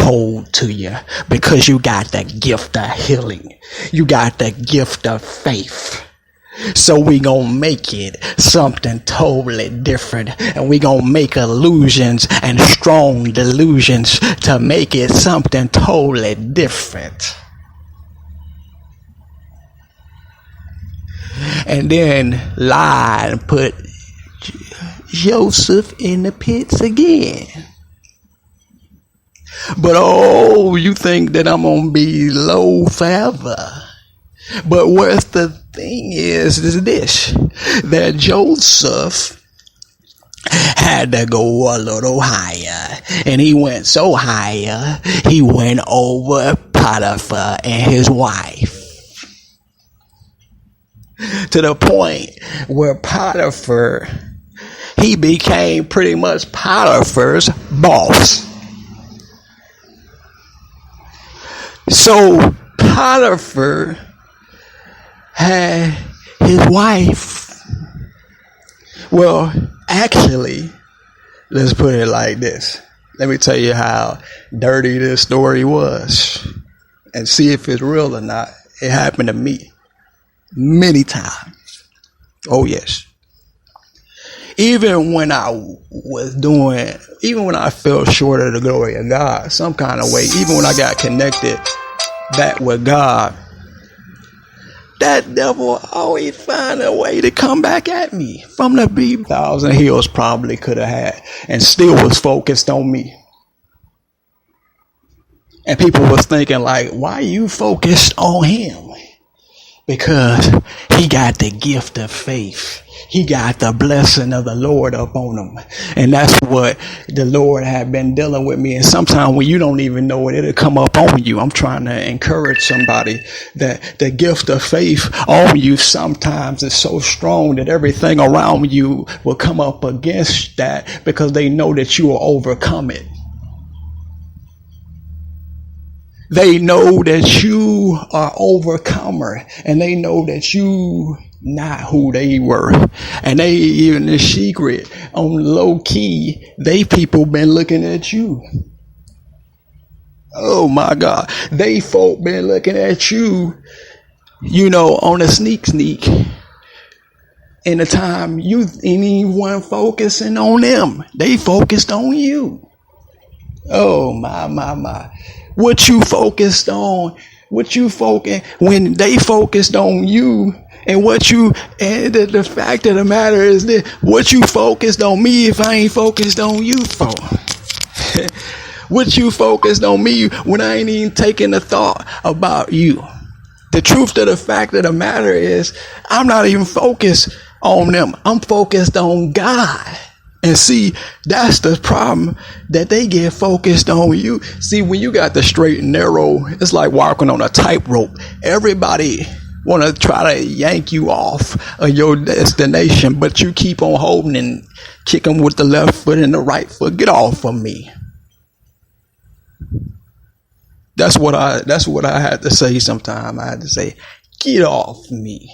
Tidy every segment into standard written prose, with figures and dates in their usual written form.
told to you because you got the gift of healing. You got the gift of faith. So we gonna make it something totally different, and we gonna make illusions and strong delusions to make it something totally different. And then lie and put Joseph in the pits again. But oh, you think that I'm gonna be low forever. But what's the thing is this, that Joseph had to go a little higher, and he went so higher, he went over Potiphar and his wife, to the point where Potiphar, he became pretty much Potiphar's boss. So Potiphar had his wife. Well, actually, let's put it like this. Let me tell you how dirty this story was and see if it's real or not. It happened to me many times. Oh, yes. Even when I fell short of the glory of God, some kind of way, even when I got connected back with God, that devil always find a way to come back at me from the beat. 1,000 hills probably could have had, and still was focused on me. And people was thinking like, why you focused on him? Because he got the gift of faith. He got the blessing of the Lord up on him. And that's what the Lord had been dealing with me. And sometimes when you don't even know it, it'll come up on you. I'm trying to encourage somebody that the gift of faith on you sometimes is so strong that everything around you will come up against that, because they know that you will overcome it. They know that you are overcomer, and they know that you not who they were. And they, even the secret, on low key, they people been looking at you. Oh my God. They folk been looking at you, on a sneak. In the time you ain't even focusing on them. They focused on you. Oh my. What you focused on, when they focused on you, and the fact of the matter is this, what you focused on me if I ain't focused on you for? What you focused on me when I ain't even taking the thought about you? The truth of the fact of the matter is, I'm not even focused on them. I'm focused on God. And see, that's the problem, that they get focused on you. See, when you got the straight and narrow, it's like walking on a tightrope. Everybody want to try to yank you off of your destination, but you keep on holding and kick them with the left foot and the right foot. Get off of me. That's what I had to say sometime. I had to say, get off me.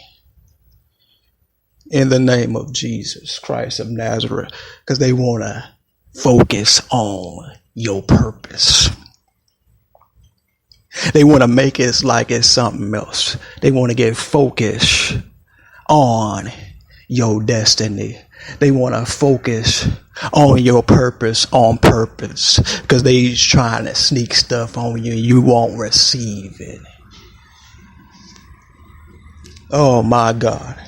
In the name of Jesus Christ of Nazareth, because they want to focus on your purpose. They want to make it like it's something else. They want to get focused on your destiny. They want to focus on your purpose on purpose, because they trying to sneak stuff on you and you won't receive it. Oh my God.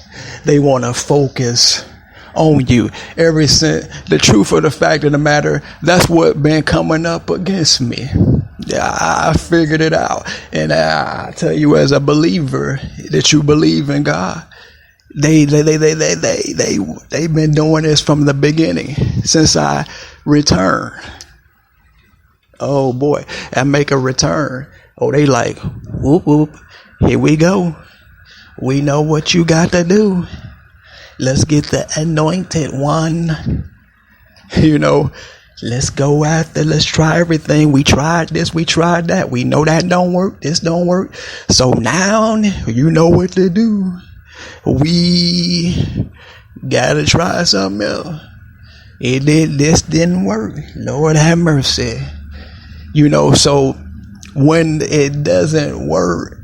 They want to focus on you. Ever since, the truth of the fact of the matter, that's what been coming up against me. I figured it out. And I tell you, as a believer, that you believe in God, they've been doing this from the beginning, since I returned. Oh boy, I make a return. Oh, they like, whoop, whoop, here we go. We know what you got to do. Let's get the anointed one. Let's go after, let's try everything. We tried this, we tried that. We know that don't work, this don't work. So now you know what to do. We gotta try something else. This didn't work. Lord have mercy. So when it doesn't work,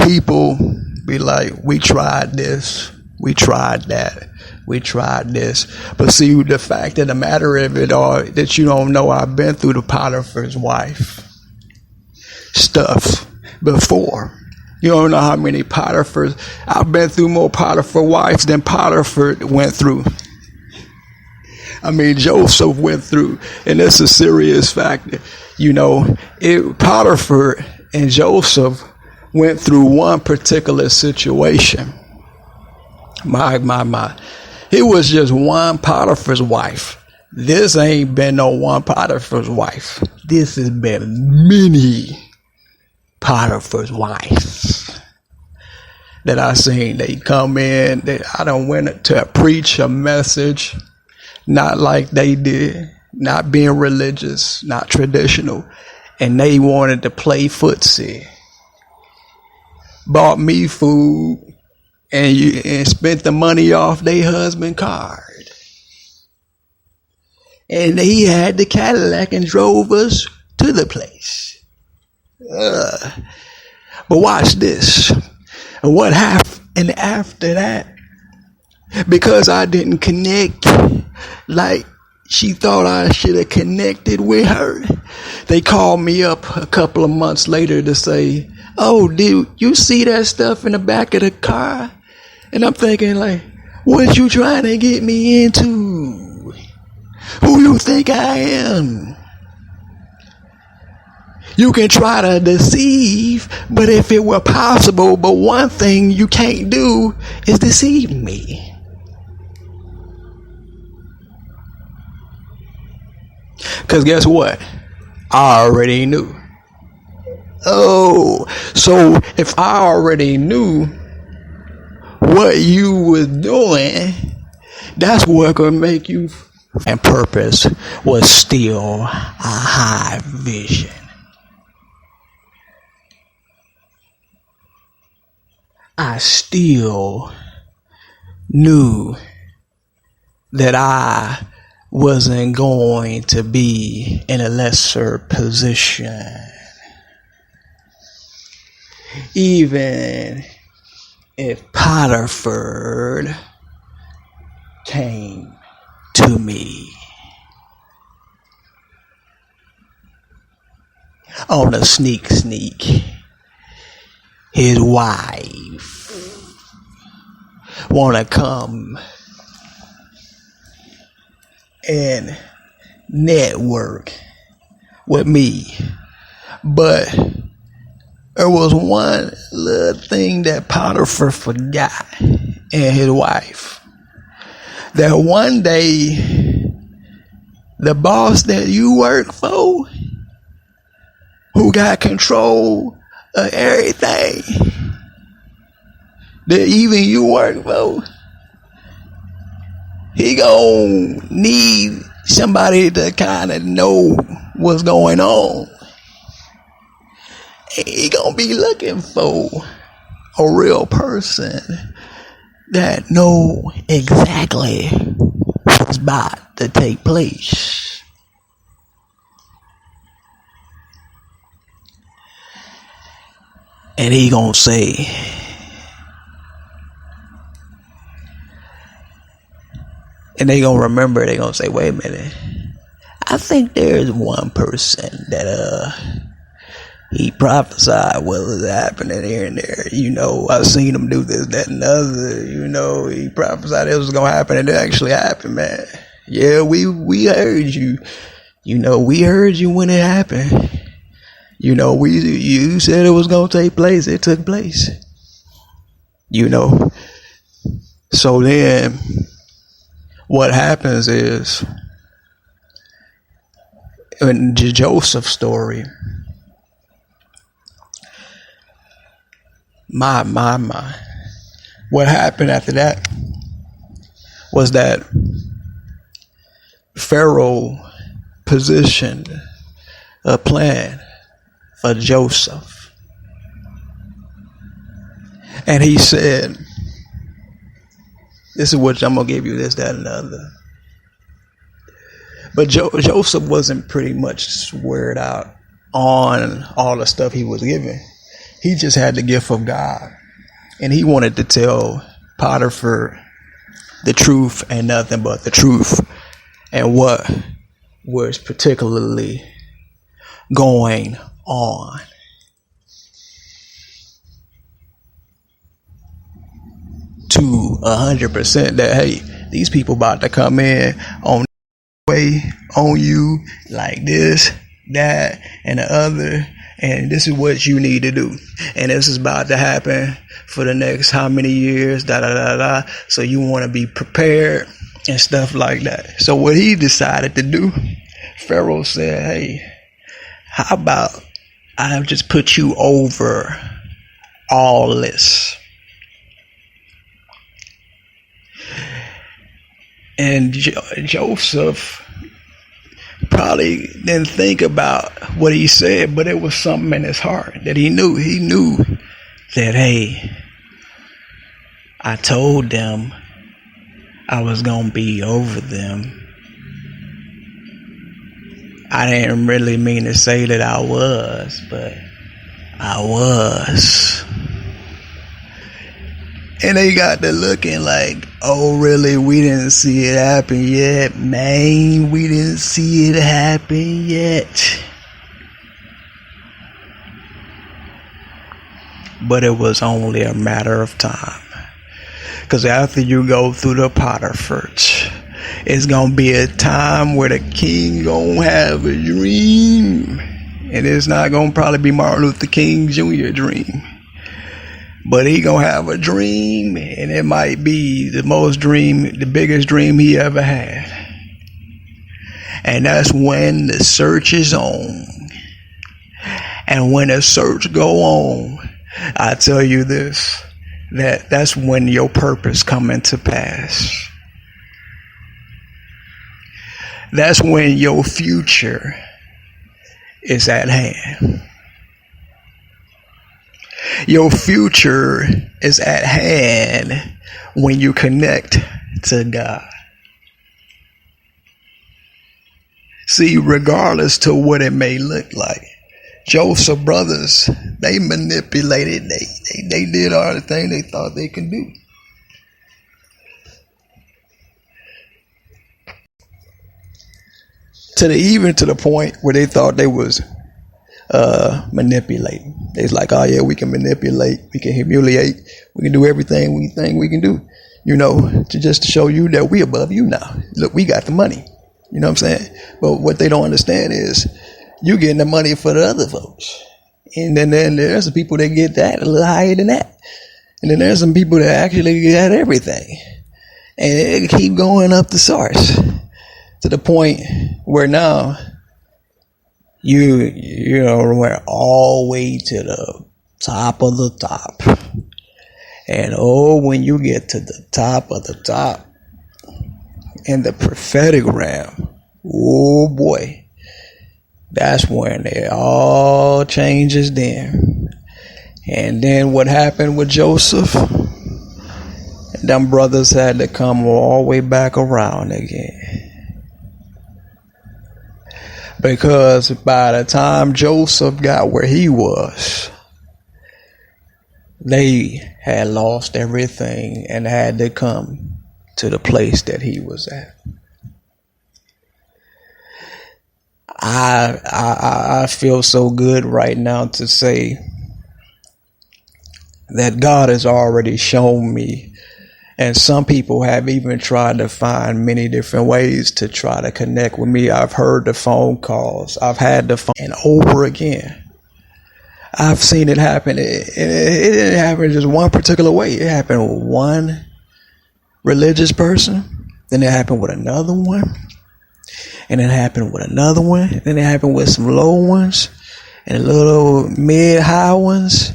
people be like, we tried this, we tried that, we tried this. But see, the fact of the matter of it all, that you don't know, I've been through the Potiphar's wife stuff before. You don't know how many Potiphar's. I've been through more Potiphar wives than Potiphar went through. Joseph went through, and it's a serious factor. Potiphar and Joseph went through one particular situation. My. It was just one Potiphar's wife. This ain't been no one Potiphar's wife. This has been many Potiphar's wives that I seen. They come in. I done went to preach a message, not like they did, not being religious, not traditional, and they wanted to play footsie. Bought me food and spent the money off their husband card. And he had the Cadillac and drove us to the place. But watch this. And what happened after that? Because I didn't connect like she thought I should have connected with her, they called me up a couple of months later to say, oh, dude, you see that stuff in the back of the car? And I'm thinking, like, what you trying to get me into? Who you think I am? You can try to deceive, but if it were possible, but one thing you can't do is deceive me. Because guess what? I already knew. Oh, so if I already knew what you was doing, that's what could make you. And purpose was still a high vision. I still knew that I wasn't going to be in a lesser position. Even if Potiphar came to me on a sneak, his wife wanna come and network with me, but there was one little thing that Potiphar forgot, and his wife, that one day the boss that you work for, who got control of everything that even you work for, he gon' need somebody to kind of know what's going on. He gonna be looking for a real person that know exactly what's about to take place. And he gonna say, and they gonna remember, they gonna say, wait a minute, I think there's one person that he prophesied what was happening here and there. I seen him do this, that, and the other. He prophesied it was gonna happen, and it actually happened, man. Yeah, we heard you. We heard you when it happened. You said it was gonna take place. It took place. So then, what happens is, in Joseph's story, my. What happened after that was that Pharaoh positioned a plan for Joseph. And he said, this is what I'm going to give you, this, that, and the other. But Joseph wasn't pretty much sweared out on all the stuff he was given. He just had the gift of God. And he wanted to tell Potiphar the truth and nothing but the truth. And what was particularly going on. To 100% that, hey, these people about to come in on way on you like this, that, and the other, and this is what you need to do, and this is about to happen for the next how many years, da da da da. So you want to be prepared and stuff like that. So what he decided to do, Pharaoh said, hey, how about I just put you over all this? And Joseph probably didn't think about what he said, but it was something in his heart that he knew. He knew that, hey, I told them I was going to be over them. I didn't really mean to say that I was, but I was. And they got to looking like, oh, really? We didn't see it happen yet, man. We didn't see it happen yet. But it was only a matter of time. Because after you go through the Potiphar's, it's going to be a time where the king going to have a dream. And it's not going to probably be Martin Luther King Jr. dream. But he gonna have a dream, and it might be the biggest dream he ever had. And that's when the search is on. And when the search go on, I tell you this, that's when your purpose coming to pass. That's when your future is at hand. Your future is at hand when you connect to God. See, regardless to what it may look like, Joseph's brothers, they manipulated, they did all the things they thought they could do. Even to the point where they thought they was manipulating. It's like, oh yeah, we can manipulate, we can humiliate, we can do everything we think we can do, just to show you that we above you now. Look, we got the money. You know what I'm saying? But what they don't understand is you getting the money for the other folks. And then there's some people that get that a little higher than that. And then there's some people that actually get everything. And it keep going up the source to the point where now we're all the way to the top of the top. And when you get to the top of the top in the prophetic realm, oh boy, that's when it all changes then. And then what happened with Joseph? Them brothers had to come all the way back around again. Because by the time Joseph got where he was, they had lost everything and had to come to the place that he was at. I feel so good right now to say that God has already shown me, and some people have even tried to find many different ways to try to connect with me. I've heard the phone calls. I've had the phone, and over again, I've seen it happen. It didn't happen just one particular way. It happened with one religious person, then it happened with another one, and it happened with another one, then it happened with some low ones and little mid-high ones.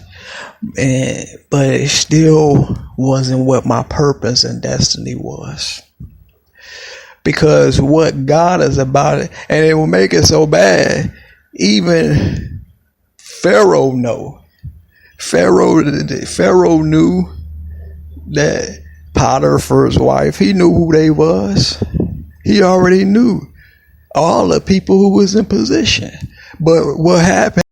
But it still wasn't what my purpose and destiny was. Because what God is about it, and it will make it so bad, even Pharaoh knew. Pharaoh knew that Potiphar's wife, he knew who they was. He already knew all the people who was in position. But what happened?